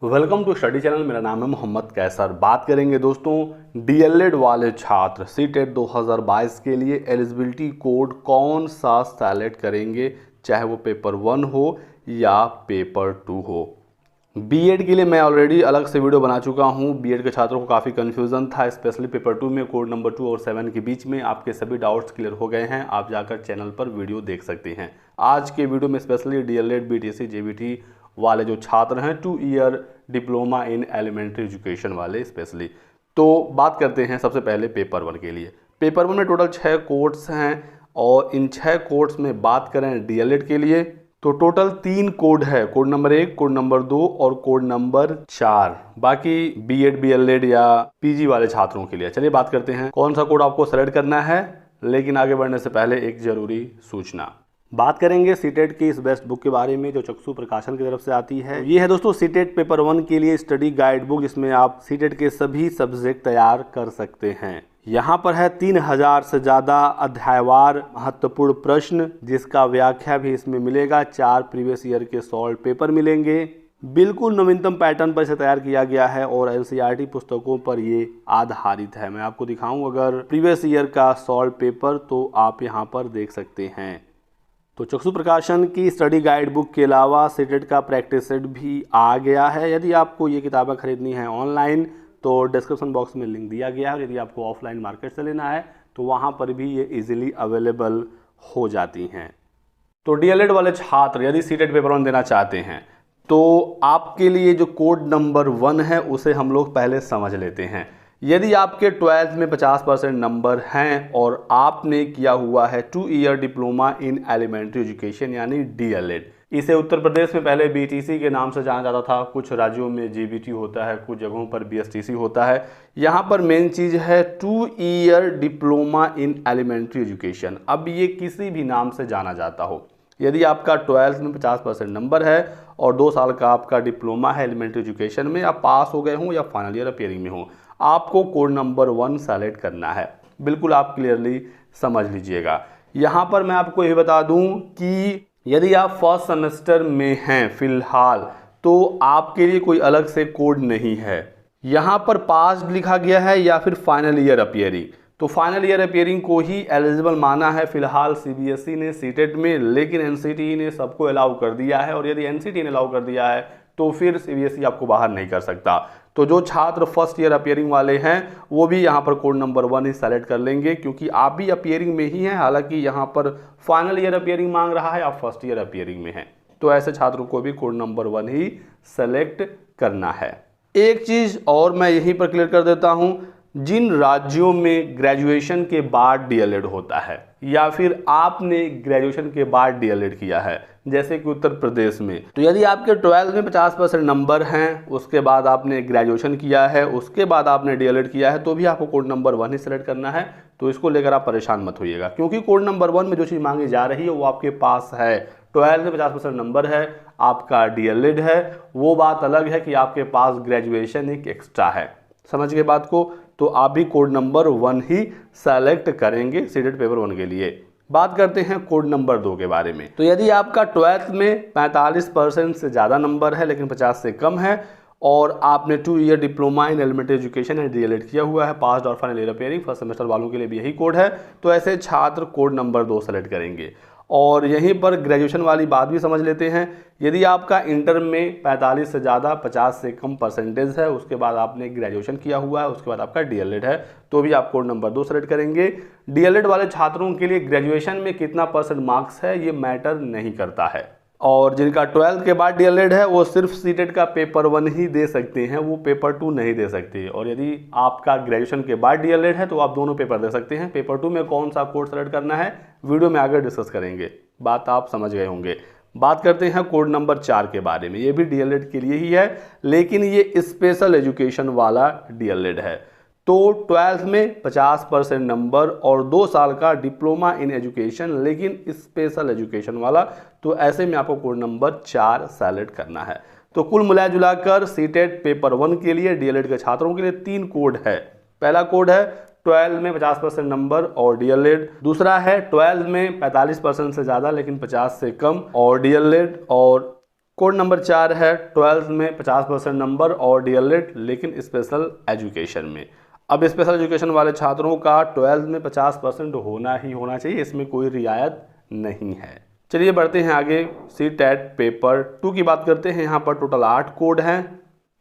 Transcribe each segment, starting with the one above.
Welcome to study channel. मेरा नाम है मोहम्मद कैसर। बात करेंगे दोस्तों डीएलएड वाले छात्र सीटेट 2022 के लिए एलिजिबिलिटी कोड कौन सा सेलेक्ट करेंगे, चाहे वो पेपर 1 हो या पेपर 2 हो। बीएड के लिए मैं ऑलरेडी अलग से वीडियो बना चुका हूँ। बीएड के छात्रों को काफ़ी कन्फ्यूज़न था, स्पेशली पेपर 2 में कोड नंबर 2 और 7 के बीच में। आपके सभी डाउट्स क्लियर हो गए हैं, आप जाकर चैनल पर वीडियो देख सकते हैं। आज के वीडियो में स्पेशली डीएलएड बीटीसी जेबीटी वाले जो छात्र हैं 2 year diploma in elementary education वाले स्पेशली, तो बात करते हैं सबसे पहले पेपर 1 के लिए। पेपर 1 में टोटल 6 कोर्स हैं और इन 6 कोर्स में बात करें डीएलएड के लिए तो टोटल 3 कोड है, कोड नंबर 1, कोड नंबर 2 और कोड नंबर 4। बाकी बीएड बीएलएड या पीजी वाले छात्रों के लिए चलिए बात करते हैं कौन सा कोड आपको सेलेक्ट करना है। लेकिन आगे बढ़ने से पहले एक जरूरी सूचना, बात करेंगे सीटेट की इस बेस्ट बुक के बारे में जो चक्षु प्रकाशन की तरफ से आती है। ये है दोस्तों सीटेट पेपर 1 के लिए स्टडी गाइड बुक, जिसमें आप सीटेट के सभी सब्जेक्ट तैयार कर सकते हैं। यहाँ पर है 3000 से ज़्यादा अध्यायवार महत्वपूर्ण प्रश्न, जिसका व्याख्या भी इसमें मिलेगा। 4 प्रीवियस ईयर के सॉल्व पेपर मिलेंगे। बिल्कुल नवीनतम पैटर्न पर इसे तैयार किया गया है और एनसीईआरटी पुस्तकों पर ये आधारित है। मैं आपको दिखाऊं अगर प्रीवियस ईयर का सॉल्व पेपर तो आप यहाँ पर देख सकते हैं। तो चक्षु प्रकाशन की स्टडी गाइड बुक के अलावा सीटेट का प्रैक्टिस सेट भी आ गया है। यदि आपको ये किताबें खरीदनी है ऑनलाइन तो डिस्क्रिप्शन बॉक्स में लिंक दिया गया है। यदि आपको ऑफलाइन मार्केट से लेना है तो वहाँ पर भी ये इजीली अवेलेबल हो जाती हैं। तो डीएलएड वाले छात्र यदि सीटेट पेपर 1 देना चाहते हैं तो आपके लिए जो कोड नंबर 1 है उसे हम लोग पहले समझ लेते हैं। यदि आपके 12th में 50% नंबर हैं और आपने किया हुआ है 2 year diploma in elementary education यानी डीएलएड, इसे उत्तर प्रदेश में पहले बीटीसी के नाम से जाना जाता था, कुछ राज्यों में जीबीटी होता है, कुछ जगहों पर बीएसटीसी होता है। यहाँ पर मेन चीज़ है 2 year diploma in elementary education. अब ये किसी भी नाम से जाना जाता हो, यदि आपका 12th में 50% नंबर है और 2 साल का आपका डिप्लोमा है एलिमेंट्री एजुकेशन में, आप पास हो गए हों या फाइनल ईयर अपियरिंग में हो, आपको कोड नंबर 1 सेलेक्ट करना है। बिल्कुल आप क्लियरली समझ लीजिएगा। यहाँ पर मैं आपको ये बता दूं कि यदि आप फर्स्ट सेमेस्टर में हैं फिलहाल तो आपके लिए कोई अलग से कोड नहीं है। यहाँ पर पास लिखा गया है या फिर फाइनल ईयर अपियरिंग, तो फाइनल ईयर अपियरिंग को ही एलिजिबल माना है फिलहाल सीबीएसई ने सीटेट में, लेकिन एनसीटीई ने सबको अलाउ कर दिया है। और यदि एनसीटीई ने अलाउ कर दिया है तो फिर सीबीएसई आपको बाहर नहीं कर सकता। तो जो छात्र फर्स्ट ईयर अपियरिंग वाले हैं वो भी यहाँ पर कोड नंबर 1 ही सेलेक्ट कर लेंगे, क्योंकि आप भी अपियरिंग में ही हैं। हालांकि यहाँ पर फाइनल ईयर अपियरिंग मांग रहा है, आप फर्स्ट ईयर अपियरिंग में हैं, तो ऐसे छात्रों को भी कोड नंबर 1 ही सेलेक्ट करना है। एक चीज़ और मैं यहीं पर क्लियर कर देता हूँ, जिन राज्यों में ग्रेजुएशन के बाद डीएलएड होता है या फिर आपने ग्रेजुएशन के बाद डीएलएड किया है, जैसे कि उत्तर प्रदेश में, तो यदि आपके 12th में 50% नंबर हैं, उसके बाद आपने ग्रेजुएशन किया है, उसके बाद आपने डीएलएड किया है, तो भी आपको कोड नंबर 1 ही सेलेक्ट करना है। तो इसको लेकर आप परेशान मत होइएगा, क्योंकि कोड नंबर 1 में जो चीज़ मांगी जा रही है वो आपके पास है। 12th में 50% नंबर है, आपका डीएलएड है, वो बात अलग है कि आपके पास ग्रेजुएशन एक एक्स्ट्रा है। समझ गए बात को? तो आप भी कोड नंबर 1 ही सेलेक्ट करेंगे सीटेट पेपर 1 के लिए। बात करते हैं कोड नंबर 2 के बारे में। तो यदि आपका 12th में 45% से ज़्यादा नंबर है लेकिन 50 से कम है और आपने 2 year diploma in elementary education and DElEd किया हुआ है, पास्ड और final year appearing, first semester वालों के लिए भी यही कोड है, तो ऐसे छात्र कोड नंबर 2 सेलेक्ट करेंगे। और यहीं पर ग्रेजुएशन वाली बात भी समझ लेते हैं। यदि आपका इंटर में 45 से ज़्यादा 50 से कम परसेंटेज है, उसके बाद आपने ग्रेजुएशन किया हुआ है, उसके बाद आपका डीएलएड है, तो भी आप कोड नंबर 2 सेलेक्ट करेंगे। डीएलएड वाले छात्रों के लिए ग्रेजुएशन में कितना % मार्क्स है ये मैटर नहीं करता है। और जिनका 12th के बाद डीएलएड है वो सिर्फ सीटेट का पेपर 1 ही दे सकते हैं, वो पेपर 2 नहीं दे सकते। और यदि आपका ग्रेजुएशन के बाद डीएलएड है तो आप दोनों पेपर दे सकते हैं। पेपर 2 में कौन सा कोड सेलेक्ट करना है वीडियो में आगे डिस्कस करेंगे, बात आप समझ गए होंगे। बात करते हैं कोड नंबर 4 के बारे में। ये भी डीएलएड के लिए ही है, लेकिन ये स्पेशल एजुकेशन वाला डीएलएड है। तो 12th में 50% नंबर और 2 साल का डिप्लोमा इन एजुकेशन, लेकिन स्पेशल एजुकेशन वाला, तो ऐसे में आपको कोड नंबर 4 सेलेक्ट करना है। तो कुल मिलाजुलाकर सीटेट पेपर 1 के लिए डीएलएड के छात्रों के लिए 3 कोड है। पहला कोड है 12 में 50% नंबर और डीएलएड, दूसरा है 12 में 45% से ज़्यादा लेकिन 50 से कम और डीएलएड, और कोड नंबर 4 है 12th में 50% नंबर और DLED लेकिन स्पेशल एजुकेशन में। अब स्पेशल एजुकेशन वाले छात्रों का 12th में 50% होना ही होना चाहिए, इसमें कोई रियायत नहीं है। चलिए बढ़ते हैं आगे, CTET पेपर 2 की बात करते हैं। यहाँ पर टोटल 8 कोड हैं।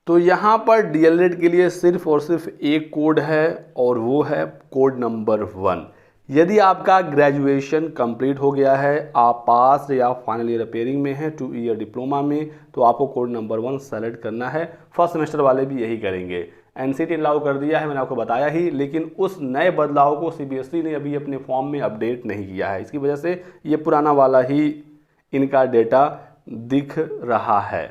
तो यहाँ पर DLED के लिए सिर्फ और सिर्फ एक कोड है और वो है कोड नंबर 1। यदि आपका ग्रेजुएशन कंप्लीट हो गया है, आप पास या फाइनल ईयर रिपेयरिंग में हैं 2 ईयर डिप्लोमा में, तो आपको कोड नंबर 1 सेलेक्ट करना है। फर्स्ट सेमेस्टर वाले भी यही करेंगे। NCT लागू कर दिया है, मैंने आपको बताया ही, लेकिन उस नए बदलाव को CBSE ने अभी अपने फॉर्म में अपडेट नहीं किया है। इसकी वजह से ये पुराना वाला ही इनका डेटा दिख रहा है।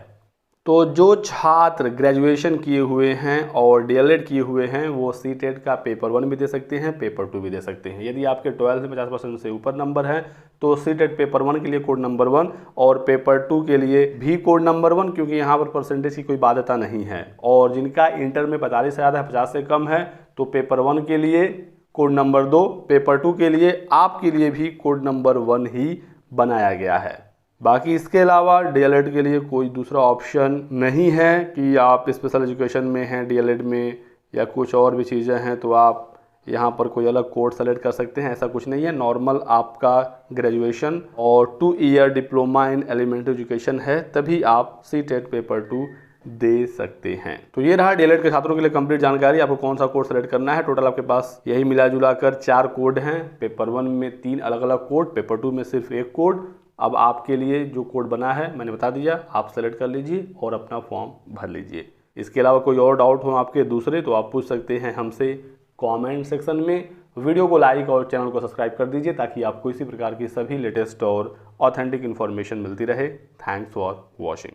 तो जो छात्र ग्रेजुएशन किए हुए हैं और DLED किए हुए हैं वो CTET का पेपर 1 भी दे सकते हैं, पेपर 2 भी दे सकते हैं। यदि आपके 12 से 50% से ऊपर नंबर है तो CTET पेपर 1 के लिए कोड नंबर 1 और पेपर 2 के लिए भी कोड नंबर 1, क्योंकि यहाँ पर परसेंटेज की कोई बाध्यता नहीं है। और जिनका इंटर में 45 से ज़्यादा है, 50 से कम है, तो पेपर 1 के लिए कोड नंबर 2, पेपर 2 के लिए आपके लिए भी कोड नंबर 1 ही बनाया गया है। बाकी इसके अलावा DLED के लिए कोई दूसरा ऑप्शन नहीं है कि आप स्पेशल एजुकेशन में हैं DLED में या कुछ और भी चीज़ें हैं तो आप यहाँ पर कोई अलग कोड सेलेक्ट कर सकते हैं, ऐसा कुछ नहीं है। नॉर्मल आपका ग्रेजुएशन और 2 year diploma in elementary education है, तभी आप CTET पेपर 2 दे सकते हैं। तो ये रहा DLED के छात्रों के लिए कंप्लीट जानकारी। आपको कौन सा कोड सेलेक्ट करना है। टोटल आपके पास यही मिला जुला कर 4 कोड हैं। पेपर 1 में 3 अलग अलग कोड, पेपर 2 में सिर्फ 1 कोड। अब आपके लिए जो कोड बना है मैंने बता दिया, आप सेलेक्ट कर लीजिए और अपना फॉर्म भर लीजिए। इसके अलावा कोई और डाउट हो आपके दूसरे तो आप पूछ सकते हैं हमसे कमेंट सेक्शन में। वीडियो को लाइक और चैनल को सब्सक्राइब कर दीजिए ताकि आपको इसी प्रकार की सभी लेटेस्ट और ऑथेंटिक इन्फॉर्मेशन मिलती रहे। Thanks for watching.